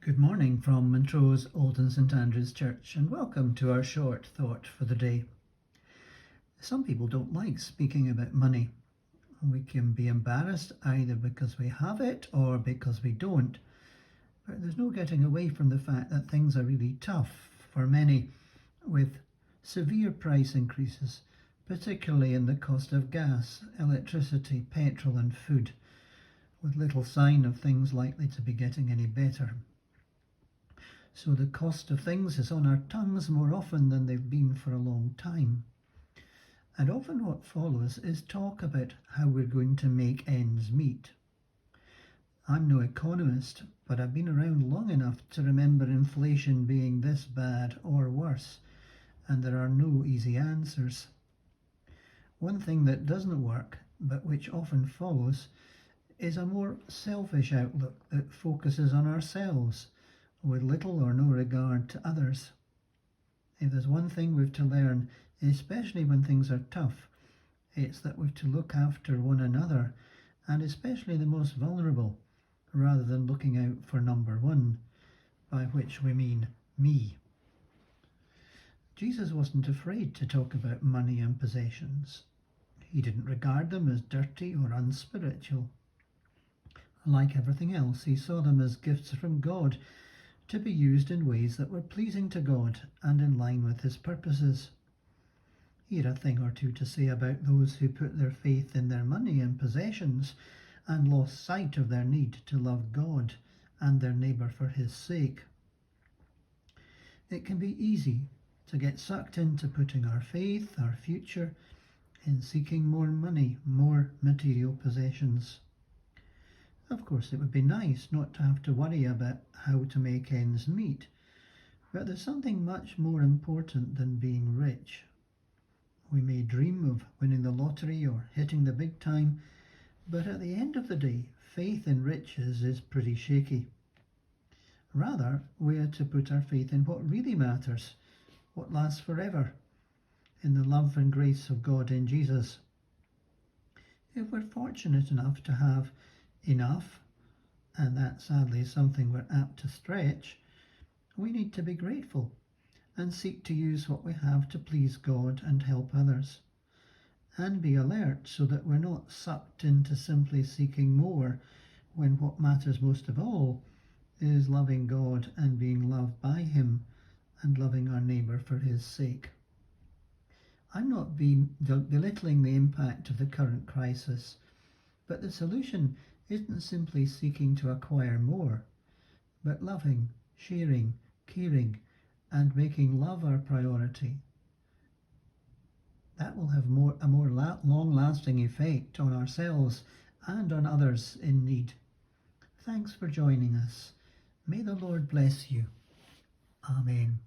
Good morning from Montrose Old St Andrew's Church, and welcome to our short thought for the day. Some people don't like speaking about money. We can be embarrassed either because we have it or because we don't. But there's no getting away from the fact that things are really tough for many, with severe price increases, particularly in the cost of gas, electricity, petrol and food, with little sign of things likely to be getting any better. So the cost of things is on our tongues more often than they've been for a long time. And often what follows is talk about how we're going to make ends meet. I'm no economist, but I've been around long enough to remember inflation being this bad or worse, and there are no easy answers. One thing that doesn't work, but which often follows, is a more selfish outlook that focuses on ourselves, with little or no regard to others. If there's one thing we've to learn, especially when things are tough, it's that we've to look after one another, and especially the most vulnerable, rather than looking out for number one, by which we mean me. Jesus wasn't afraid to talk about money and possessions. He didn't regard them as dirty or unspiritual. Like everything else, he saw them as gifts from God, to be used in ways that were pleasing to God and in line with his purposes. He had a thing or two to say about those who put their faith in their money and possessions and lost sight of their need to love God and their neighbour for his sake. It can be easy to get sucked into putting our faith, our future, in seeking more money, more material possessions. Of course, it would be nice not to have to worry about how to make ends meet, but there's something much more important than being rich. We may dream of winning the lottery or hitting the big time, but at the end of the day, faith in riches is pretty shaky. Rather, we are to put our faith in what really matters, what lasts forever, in the love and grace of God in Jesus. If we're fortunate enough to have enough, and that sadly is something we're apt to stretch, we need to be grateful and seek to use what we have to please God and help others, and be alert so that we're not sucked into simply seeking more when what matters most of all is loving God and being loved by him and loving our neighbour for his sake. I'm not belittling the impact of the current crisis, but the solution isn't simply seeking to acquire more, but loving, sharing, caring, and making love our priority. That will have a more long-lasting effect on ourselves and on others in need. Thanks for joining us. May the Lord bless you. Amen.